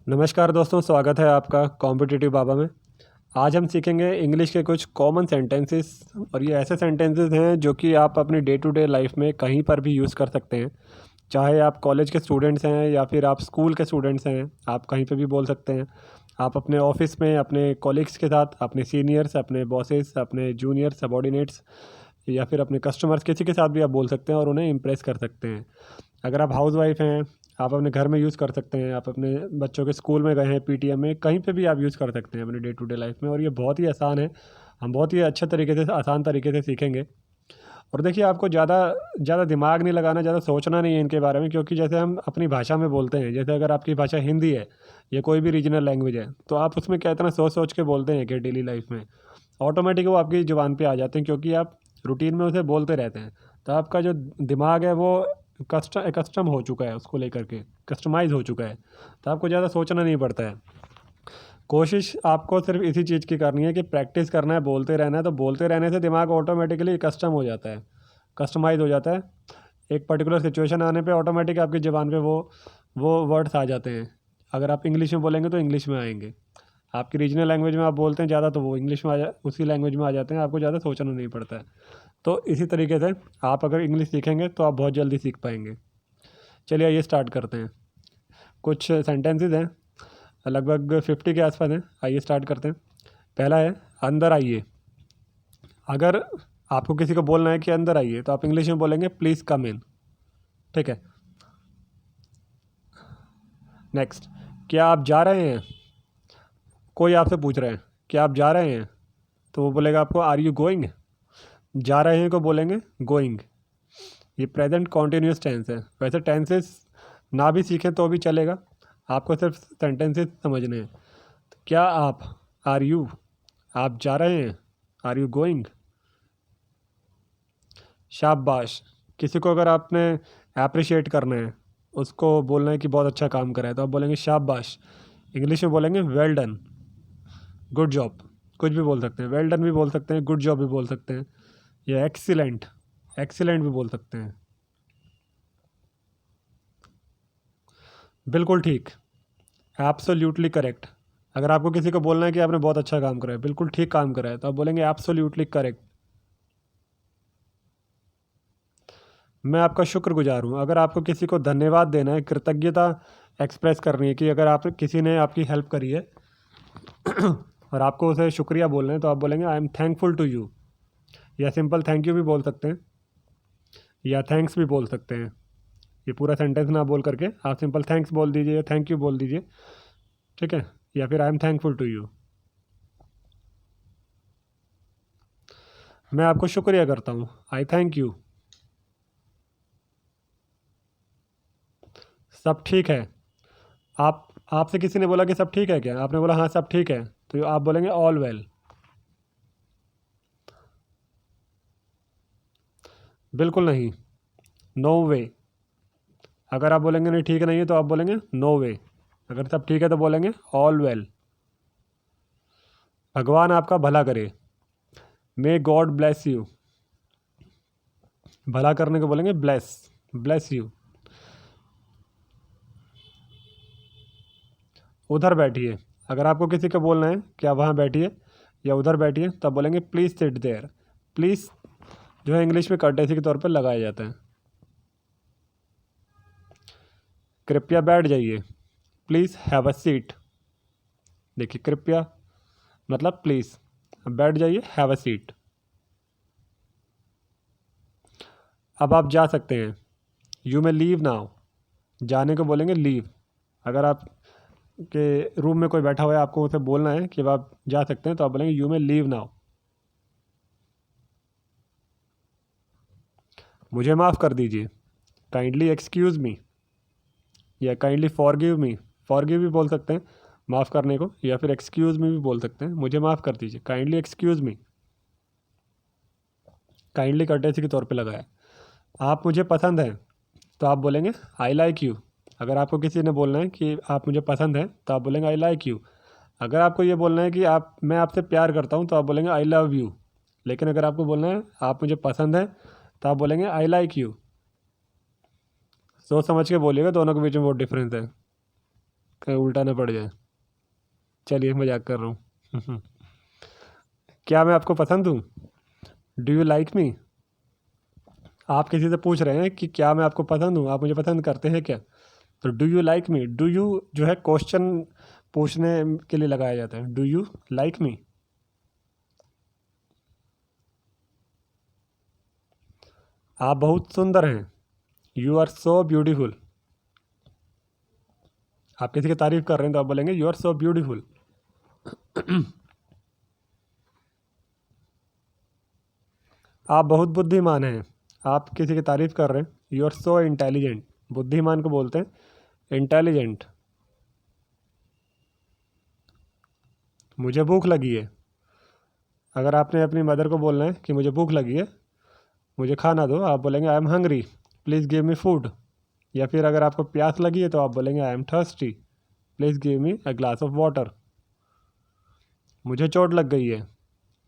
नमस्कार दोस्तों, स्वागत है आपका कॉम्पिटिटिव बाबा में। आज हम सीखेंगे इंग्लिश के कुछ कॉमन सेंटेंसेस और ये ऐसे सेंटेंसेस हैं जो कि आप अपनी डे टू डे लाइफ में कहीं पर भी यूज़ कर सकते हैं। चाहे आप कॉलेज के स्टूडेंट्स हैं या फिर आप स्कूल के स्टूडेंट्स हैं, आप कहीं पे भी बोल सकते हैं। आप अपने ऑफिस में अपने कॉलीग्स के साथ, अपने सीनियर्स, अपने बॉसेस, अपने जूनियर सबॉर्डिनेट्स या फिर अपने कस्टमर्स, किसी के साथ भी आप बोल सकते हैं और उन्हें इम्प्रेस कर सकते हैं। अगर आप हाउसवाइफ हैं, आप अपने घर में यूज़ कर सकते हैं। आप अपने बच्चों के स्कूल में गए हैं, पीटीएम में, कहीं पे भी आप यूज़ कर सकते हैं अपने डे टू डे लाइफ में, और ये बहुत ही आसान है। हम बहुत ही अच्छे तरीके से, आसान तरीके से सीखेंगे। और देखिए, आपको ज़्यादा ज़्यादा दिमाग नहीं लगाना, ज़्यादा सोचना नहीं है इनके बारे में, क्योंकि जैसे हम अपनी भाषा में बोलते हैं, जैसे अगर आपकी भाषा हिंदी है या कोई भी रीजनल लैंग्वेज है, तो आप उसमें क्या इतना सोच सोच के बोलते हैं कि डेली लाइफ में ऑटोमेटिक वो आपकी ज़ुबान पे आ जाते हैं, क्योंकि आप रूटीन में उसे बोलते रहते हैं। तो आपका जो दिमाग है वो कस्टम हो चुका है, उसको लेकर के कस्टमाइज़ हो चुका है। तो आपको ज़्यादा सोचना नहीं पड़ता है। कोशिश आपको सिर्फ इसी चीज़ की करनी है कि प्रैक्टिस करना है, बोलते रहना है। तो बोलते रहने से दिमाग ऑटोमेटिकली कस्टम हो जाता है, कस्टमाइज़ हो जाता है। एक पर्टिकुलर सिचुएशन आने पे ऑटोमेटिक आपकी ज़बान पे वो वर्ड्स आ जाते हैं। अगर आप इंग्लिश में बोलेंगे तो इंग्लिश में आएंगे। आपकी रीजनल लैंग्वेज में आप बोलते हैं ज़्यादा, तो वो इंग्लिश में उसी लैंग्वेज में आ जाते हैं। आपको ज़्यादा सोचना नहीं पड़ता है। तो इसी तरीके से आप अगर इंग्लिश सीखेंगे तो आप बहुत जल्दी सीख पाएंगे। चलिए आइए स्टार्ट करते हैं। कुछ सेंटेंसेस हैं, लगभग 50 के आसपास हैं। आइए स्टार्ट करते हैं। पहला है, अंदर आइए। अगर आपको किसी को बोलना है कि अंदर आइए, तो आप इंग्लिश में बोलेंगे प्लीज़ कम इन। ठीक है। नेक्स्ट, क्या आप जा रहे हैं? कोई आपसे पूछ रहे हैं क्या आप जा रहे हैं, तो वो बोलेगा आपको आर यू गोइंग। जा रहे हैं को बोलेंगे गोइंग। ये प्रेजेंट कॉन्टीन्यूस टेंस है। वैसे टेंसेस ना भी सीखें तो भी चलेगा, आपको सिर्फ सेंटेंसेस समझने हैं। तो क्या आप, आर यू, आप जा रहे हैं, आर यू गोइंग। शाबाश, किसी को अगर आपने अप्रिशिएट करना है, उसको बोलना है कि बहुत अच्छा काम करा है, तो आप बोलेंगे शाबाश। इंग्लिश में बोलेंगे वेल डन, गुड जॉब। कुछ भी बोल सकते हैं, वेल डन भी बोल सकते हैं, गुड जॉब भी बोल सकते हैं, या एक्सीलेंट, एक्सीलेंट भी बोल सकते हैं। बिल्कुल ठीक, एब्सोल्युटली करेक्ट। अगर आपको किसी को बोलना है कि आपने बहुत अच्छा काम करा है, बिल्कुल ठीक काम करा है, तो आप बोलेंगे एब्सोल्युटली करेक्ट। मैं आपका शुक्रगुजार हूँ। अगर आपको किसी को धन्यवाद देना है, कृतज्ञता एक्सप्रेस करनी है कि अगर आप किसी ने आपकी हेल्प करी है और आपको उसे शुक्रिया बोलना है, तो आप बोलेंगे I am thankful to you. या सिंपल थैंक यू भी बोल सकते हैं, या थैंक्स भी बोल सकते हैं। ये पूरा सेंटेंस ना बोल करके आप सिंपल थैंक्स बोल दीजिए या थैंक यू बोल दीजिए। ठीक है। या फिर I am thankful to you. मैं आपको शुक्रिया करता हूँ, आई थैंक यू। सब ठीक है। आप आपसे किसी ने बोला कि सब ठीक है क्या, आपने बोला हाँ सब ठीक है, तो आप बोलेंगे ऑल वेल। बिल्कुल नहीं, नो वे। अगर आप बोलेंगे नहीं ठीक नहीं है, तो आप बोलेंगे नो वे। अगर सब ठीक है तो बोलेंगे ऑल वेल। भगवान आपका भला करे, मे गॉड ब्लेस यू। भला करने को बोलेंगे ब्लेस, ब्लेस यू। उधर बैठिए। अगर आपको किसी को बोलना है कि आप वहाँ बैठिए या उधर बैठिए, तब बोलेंगे प्लीज़ सिट देयर। प्लीज़ जो है इंग्लिश में कर्टेसी के तौर पर लगाया जाता है। कृपया बैठ जाइए, प्लीज़ हैव अ सीट। देखिए, कृपया मतलब प्लीज़, बैठ जाइए, हैव अ सीट। अब आप जा सकते हैं, यू मे लीव नाउ। जाने को बोलेंगे लीव। अगर आप के रूम में कोई बैठा हुआ है, आपको उसे बोलना है कि अब आप जा सकते हैं, तो आप बोलेंगे यू मे लीव नाउ। मुझे माफ़ कर दीजिए, काइंडली एक्सक्यूज़ मी, या काइंडली फॉरगिव मी। फॉरगिव भी बोल सकते हैं माफ़ करने को, या फिर एक्सक्यूज़ मी भी बोल सकते हैं, मुझे माफ़ कर दीजिए, kindly excuse me. Kindly courtesy के तौर पे लगाया। आप मुझे पसंद हैं, तो आप बोलेंगे आई लाइक यू। अगर आपको किसी ने बोलना है कि आप मुझे पसंद हैं, तो आप बोलेंगे आई लाइक यू। अगर आपको ये बोलना है कि मैं आपसे प्यार करता हूँ, तो आप बोलेंगे आई लव यू। लेकिन अगर आपको बोलना है आप मुझे पसंद है, तो आप बोलेंगे आई लाइक यू। सोच समझ के बोलिएगा, दोनों के बीच में बहुत डिफरेंस है। कहीं उल्टा ना पड़ जाए। चलिए मजाक कर रहा हूँ। क्या मैं आपको पसंद हूँ? Do you like me? आप किसी से पूछ रहे हैं कि क्या मैं आपको पसंद हूँ, आप मुझे पसंद करते हैं क्या? तो do you like me, do you जो है क्वेश्चन पूछने के लिए लगाया जाता है। Do you like me? आप बहुत सुंदर हैं। You are so beautiful. आप किसी की तारीफ कर रहे हैं तो आप बोलेंगे यू आर सो ब्यूटीफुल। आप बहुत बुद्धिमान हैं। आप किसी की तारीफ कर रहे हैं। You are so intelligent. बुद्धिमान को बोलते हैं इंटेलिजेंट। मुझे भूख लगी है। अगर आपने अपनी मदर को बोलना है कि मुझे भूख लगी है, मुझे खाना दो, आप बोलेंगे I am hungry, please give me food. या फिर अगर आपको प्यास लगी है तो आप बोलेंगे I am thirsty, please give me a glass of water. मुझे चोट लग गई है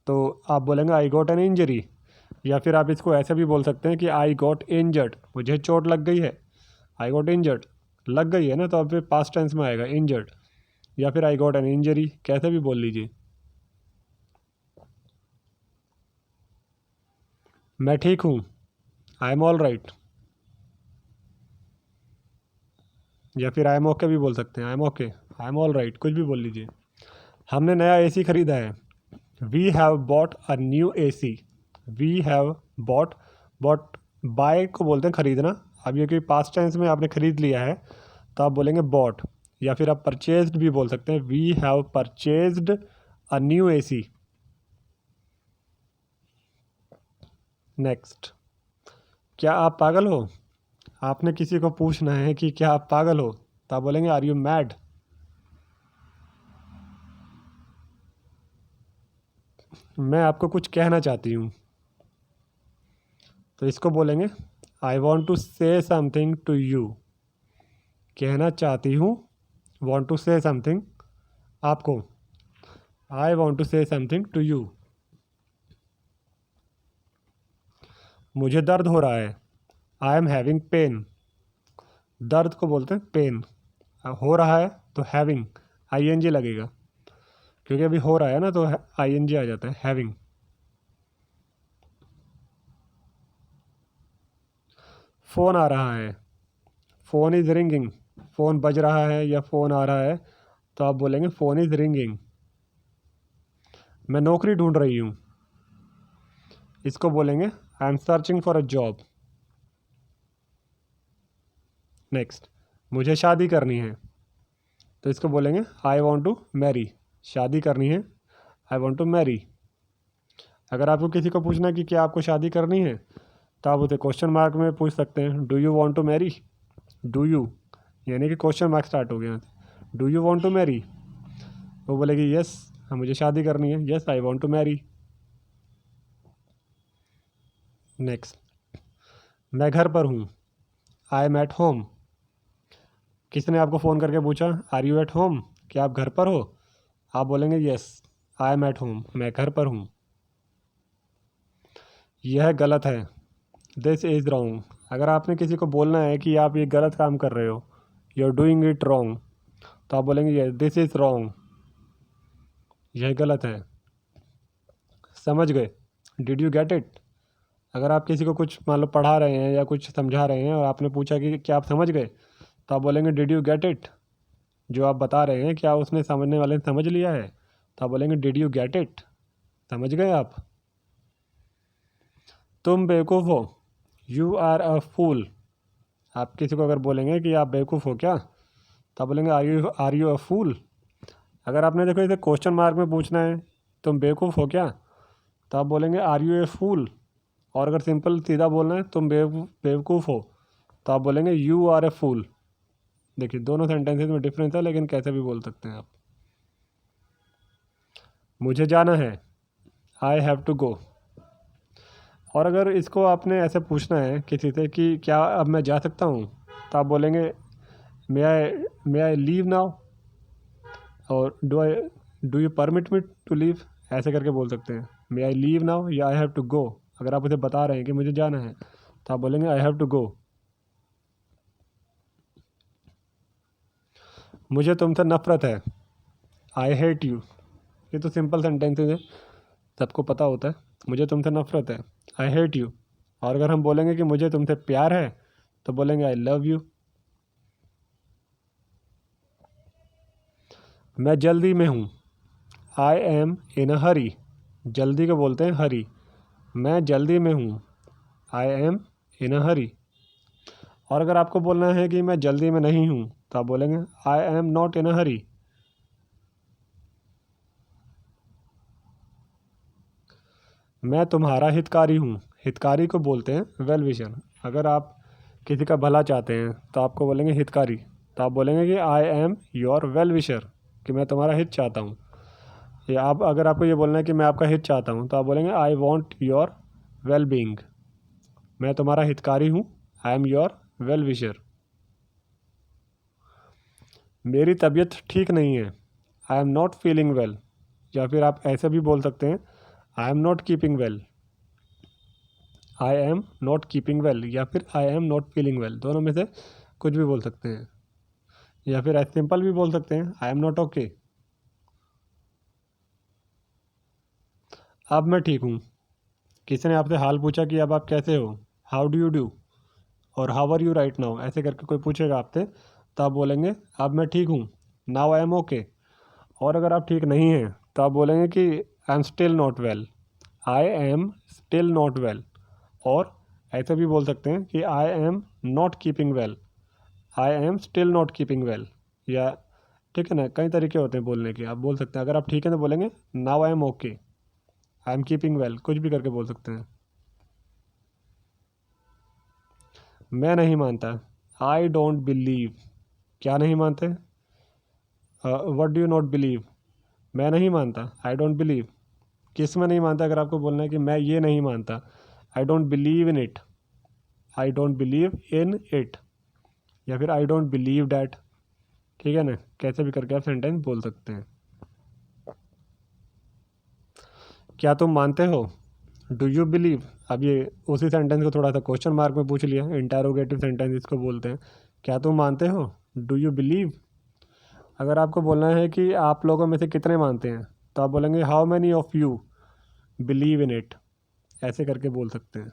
तो आप बोलेंगे आई गॉट एन इंजरी। या फिर आप इसको ऐसे भी बोल सकते हैं कि आई गॉट इंजर्ड, मुझे चोट लग गई है। आई गॉट इंजर्ड, लग गई है ना, तो अब फिर पास्ट टेंस में आएगा इंजर्ड। या फिर आई गॉट एन इंजरी, कैसे भी बोल लीजिए। मैं ठीक हूँ। I am all right. या फिर आई एम ओके भी बोल सकते हैं। I am okay, I am all right, कुछ भी बोल लीजिए। हमने नया एसी खरीदा है। We have bought a new AC. We have bought, bought buy को बोलते हैं खरीदना। अब ये कि पास्ट टेंस में आपने खरीद लिया है तो आप बोलेंगे बॉट। या फिर आप परचेज्ड भी बोल सकते हैं। We have purchased a new AC. Next, क्या आप पागल हो? आपने किसी को पूछना है कि क्या आप पागल हो, तो आप बोलेंगे आर यू मैड। मैं आपको कुछ कहना चाहती हूँ, तो इसको बोलेंगे I want to say something to you. कहना चाहती हूँ, वॉन्ट टू से समथिंग आपको, I want to say something to you. मुझे दर्द हो रहा है। I am having pain. दर्द को बोलते हैं पेन। हो रहा है तो हैविंग, आई एन जी लगेगा, क्योंकि अभी हो रहा है ना तो आई एन जी आ जाता है, हैविंग। फ़ोन आ रहा है। Phone is ringing. फ़ोन बज रहा है या फ़ोन आ रहा है तो आप बोलेंगे फ़ोन इज़ रिंगिंग। मैं नौकरी ढूंढ रही हूँ। इसको बोलेंगे I am searching for a job. Next, मुझे शादी करनी है, तो इसको बोलेंगे आई वॉन्ट टू मैरी। शादी करनी है, आई वॉन्ट टू मैरी। अगर आपको किसी को पूछना है कि क्या आपको शादी करनी है, तो आप उसे क्वेश्चन मार्क में पूछ सकते हैं। Do you want to marry? Do you, यानी कि क्वेश्चन मार्क स्टार्ट हो गया। Do you want to marry? वो बोलेगी यस, हाँ मुझे शादी करनी है, yes I want to marry. Next, मैं घर पर हूँ। I am at home. किसने आपको फ़ोन करके पूछा आर यू एट होम, क्या आप घर पर हो? आप बोलेंगे yes I am at home, मैं घर पर हूँ। यह गलत है। This is wrong. अगर आपने किसी को बोलना है कि आप ये गलत काम कर रहे हो, you are doing it wrong, तो आप बोलेंगे यस दिस इज़ रॉन्ग, यह गलत है। समझ गए? Did you get it? अगर आप किसी को कुछ मान लो पढ़ा रहे हैं या कुछ समझा रहे हैं और आपने पूछा कि क्या आप समझ गए, तो आप बोलेंगे डिड यू गेट इट। जो आप बता रहे हैं क्या उसने समझने वाले ने समझ लिया है, तो आप बोलेंगे डिड यू गेट इट। समझ गए आप? तुम बेवकूफ़ हो। यू आर अ फूल। आप किसी को अगर बोलेंगे कि आप बेवकूफ़ हो क्या, तो आप बोलेंगे आर यू अ फूल। अगर आपने देखो इसे क्वेश्चन मार्क में पूछना है तुम बेवकूफ़ हो क्या, तो आप बोलेंगे आर यू ए फूल। और अगर सिंपल सीधा बोलना है तुम बेवकूफ़ हो, तो आप बोलेंगे यू आर ए फूल। देखिए दोनों सेंटेंसेस में डिफरेंस है, लेकिन कैसे भी बोल सकते हैं आप। मुझे जाना है, आई हैव टू गो। और अगर इसको आपने ऐसे पूछना है किसी से कि क्या अब मैं जा सकता हूँ, तो आप बोलेंगे मे आई लीव नाउ, और do you permit me to leave, ऐसे करके बोल सकते हैं। मे आई लीव नाउ या आई हैव टू गो। अगर आप उसे बता रहे हैं कि मुझे जाना है, तो आप बोलेंगे आई हैव टू गो। मुझे तुमसे नफ़रत है, आई हेट यू। ये तो सिंपल सेंटेंसेज है, सबको पता होता है। मुझे तुमसे नफ़रत है, आई हेट यू। और अगर हम बोलेंगे कि मुझे तुमसे प्यार है तो बोलेंगे आई लव यू। मैं जल्दी में हूँ, आई एम इन अ हरी। जल्दी को बोलते हैं हरी। मैं जल्दी में हूँ, आई एम इन अ हरी। और अगर आपको बोलना है कि मैं जल्दी में नहीं हूँ तो आप बोलेंगे आई एम नॉट इन अ हरी। मैं तुम्हारा हितकारी हूँ। हितकारी को बोलते हैं वेल विशर। अगर आप किसी का भला चाहते हैं तो आपको बोलेंगे हितकारी। तो आप बोलेंगे कि I am your well wisher, कि मैं तुम्हारा हित चाहता हूँ। या आप अगर आपको ये बोलना है कि मैं आपका हित चाहता हूँ तो आप बोलेंगे I want your well being. मैं तुम्हारा हितकारी हूँ, I am your well wisher. मेरी तबीयत ठीक नहीं है, I am not feeling well. या फिर आप ऐसे भी बोल सकते हैं I am not keeping well. I am not keeping well या फिर I am not feeling well, दोनों में से कुछ भी बोल सकते हैं। या फिर ऐसे सिंपल भी बोल सकते हैं आई एम नॉट ओके। अब मैं ठीक हूँ। किसी ने आपसे हाल पूछा कि अब आप कैसे हो, हाउ डू यू डू, और how are you right now, ऐसे करके कोई पूछेगा आपसे तो आप बोलेंगे अब मैं ठीक हूँ, नाउ आई एम ओके। और अगर आप ठीक नहीं हैं तो आप बोलेंगे कि I am still not well, I am still not well. और ऐसे भी बोल सकते हैं कि I am not keeping well, I am still not keeping well. या ठीक है ना, कई तरीके होते हैं बोलने के, आप बोल सकते हैं। अगर आप ठीक है तो बोलेंगे now I am okay, I am keeping well, कुछ भी करके बोल सकते हैं। मैं नहीं मानता, आई डोंट बिलीव। क्या नहीं मानते, what do you not believe. मैं नहीं मानता, आई डोंट बिलीव। किस में नहीं मानता, अगर आपको बोलना है कि मैं ये नहीं मानता, I don't believe in it, I don't believe in it. या फिर आई डोंट बिलीव डैट। ठीक है ना, कैसे भी करके आप सेंटेंस बोल सकते हैं। क्या तुम मानते हो, डू यू बिलीव। अब ये उसी सेंटेंस को थोड़ा सा क्वेश्चन मार्क में पूछ लिया, इंटरोगेटिव सेंटेंस इसको बोलते हैं। क्या तुम मानते हो, डू यू बिलीव। अगर आपको बोलना है कि आप लोगों में से कितने मानते हैं तो आप बोलेंगे how many of you believe in it, ऐसे करके बोल सकते हैं।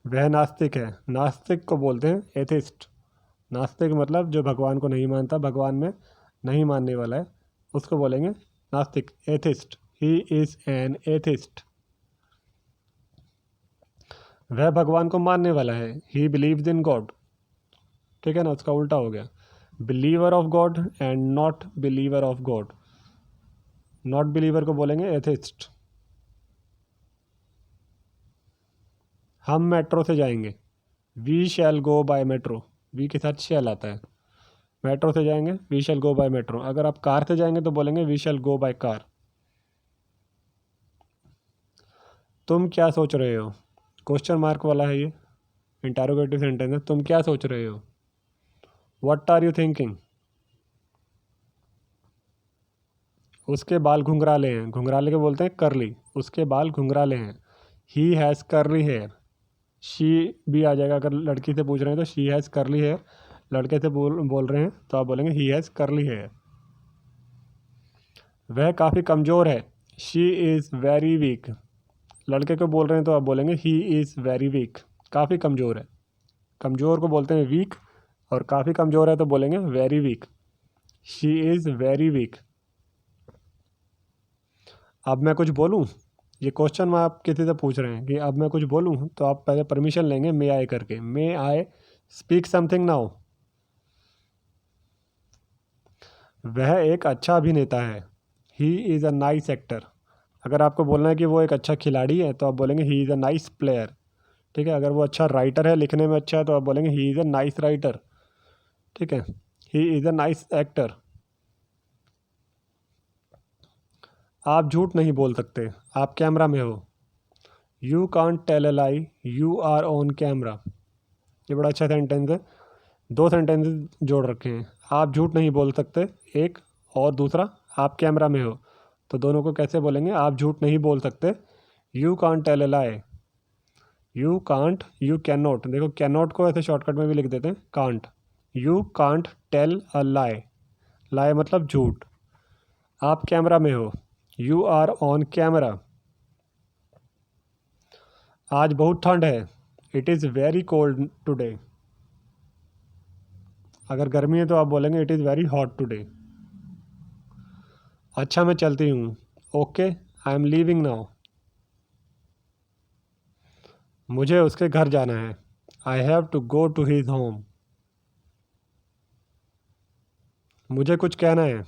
वह नास्तिक है, नास्तिक को बोलते हैं एथिस्ट। नास्तिक मतलब जो भगवान को नहीं मानता, भगवान में नहीं मानने वाला है, उसको बोलेंगे नास्तिक, atheist. He is an atheist. वह भगवान को मानने वाला है, ही बिलीव्स इन गॉड। ठीक है ना, उसका उल्टा हो गया, believer of God and not believer of God. Not believer को बोलेंगे एथिस्ट। हम मेट्रो से जाएंगे, we shall go by metro. We के साथ शैल आता है। मेट्रो से जाएंगे, we shall go by metro. अगर आप कार से जाएंगे तो बोलेंगे we shall go by car. तुम क्या सोच रहे हो, क्वेश्चन मार्क वाला है ये, इंटरोगेटिव सेंटेंस है। तुम क्या सोच रहे हो, व्हाट आर यू थिंकिंग। उसके बाल घुंघराले हैं, घुंघराले को बोलते हैं करली, उसके बाल घुंघराले हैं। He has curly hair. She भी आ जाएगा, अगर लड़की से पूछ रहे हैं तो शी हैज़ करली हेयर। लड़के से बोल रहे हैं तो आप बोलेंगे ही हैज़ करली हेयर। वह काफ़ी कमज़ोर है, शी इज़ वेरी वीक। लड़के को बोल रहे हैं तो आप बोलेंगे ही इज़ वेरी वीक, काफ़ी कमज़ोर है। कमज़ोर को बोलते हैं वीक, और काफ़ी कमज़ोर है तो बोलेंगे very weak, she is very weak. अब मैं कुछ बोलूँ, ये क्वेश्चन में आप किसी से पूछ रहे हैं कि अब मैं कुछ बोलूँ तो आप पहले परमिशन लेंगे मे आई करके, मे आई स्पीक समथिंग नाउ। वह एक अच्छा अभिनेता है, he is a nice actor. अगर आपको बोलना है कि वो एक अच्छा खिलाड़ी है तो आप बोलेंगे he is a nice player. ठीक है, अगर वो अच्छा राइटर है, लिखने में अच्छा है, तो आप बोलेंगे he is a nice writer. ठीक है, he is a nice actor. आप झूठ नहीं बोल सकते, आप कैमरा में हो। You can't tell a lie, you are on camera. ये बड़ा अच्छा सेंटेंस है, दो सेंटेंसेस जोड़ रखे हैं। आप झूठ नहीं बोल सकते एक, और दूसरा आप कैमरा में हो। तो दोनों को कैसे बोलेंगे, आप झूठ नहीं बोल सकते, you can't tell a lie, you can't, you can not, देखो कैन नॉट को ऐसे शॉर्टकट में भी लिख देते हैं can't. You can't tell a lie, lie मतलब झूठ। आप कैमरा में हो, यू आर ऑन कैमरा। आज बहुत ठंड है, it is very cold today. अगर गर्मी है तो आप बोलेंगे it is very hot today. अच्छा मैं चलती हूँ, okay I am leaving now. मुझे उसके घर जाना है, I have to go to his home. मुझे कुछ कहना है,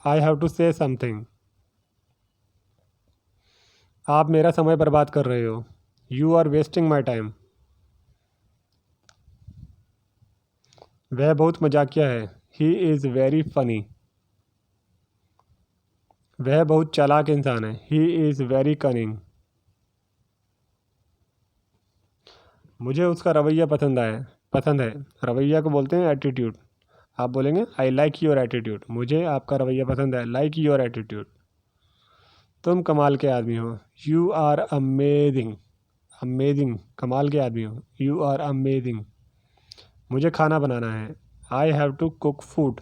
I have to say something. आप मेरा समय बर्बाद कर रहे हो, you are wasting my time. वह बहुत मजाकिया है, ही इज़ वेरी फनी। वह बहुत चालाक इंसान है, ही इज़ वेरी कनिंग। मुझे उसका रवैया पसंद है। रवैया को बोलते हैं एटीट्यूड। आप बोलेंगे आई लाइक योर एटीट्यूड, मुझे आपका रवैया पसंद है, लाइक योर एटीट्यूड। तुम कमाल के आदमी हो, यू आर अमेजिंग। अमेजिंग कमाल के आदमी हो, यू आर अमेजिंग। मुझे खाना बनाना है, I have to cook food.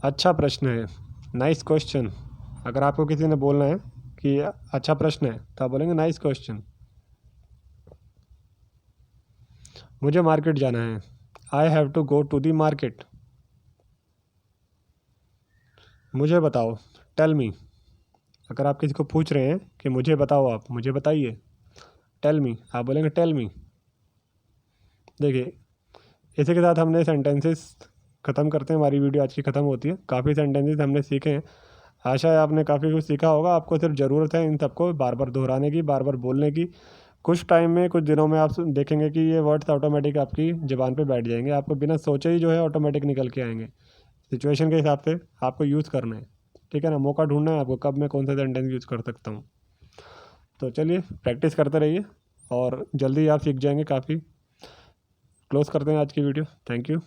अच्छा प्रश्न है, नाइस क्वेश्चन। अगर आपको किसी ने बोलना है कि अच्छा प्रश्न है तो आप बोलेंगे नाइस क्वेश्चन। मुझे मार्केट जाना है, I have to go to the market. मुझे बताओ, टेल मी। अगर आप किसी को पूछ रहे हैं कि मुझे बताओ, आप मुझे बताइए, टेल मी, आप बोलेंगे टेल मी। देखिए, इसी के साथ हमने सेंटेंसेस ख़त्म करते हैं, हमारी वीडियो आज की ख़त्म होती है। काफ़ी सेंटेंसेस हमने सीखे हैं, आशा है आपने काफ़ी कुछ सीखा होगा। आपको सिर्फ ज़रूरत है इन सबको बार बार दोहराने की, बार बार बोलने की। कुछ टाइम में, कुछ दिनों में आप देखेंगे कि ये वर्ड्स ऑटोमेटिक आपकी ज़बान पे बैठ जाएंगे, आपको बिना सोचे ही जो है ऑटोमेटिक निकल के आएंगे। सिचुएशन के हिसाब से आपको यूज़ करना है, ठीक है ना। मौका ढूंढना है आपको, कब मैं कौन सा सेंटेंस यूज़ कर सकता हूँ। तो चलिए प्रैक्टिस करते रहिए और जल्दी आप सीख जाएंगे काफ़ी। क्लोज़ करते हैं आज की वीडियो, थैंक यू।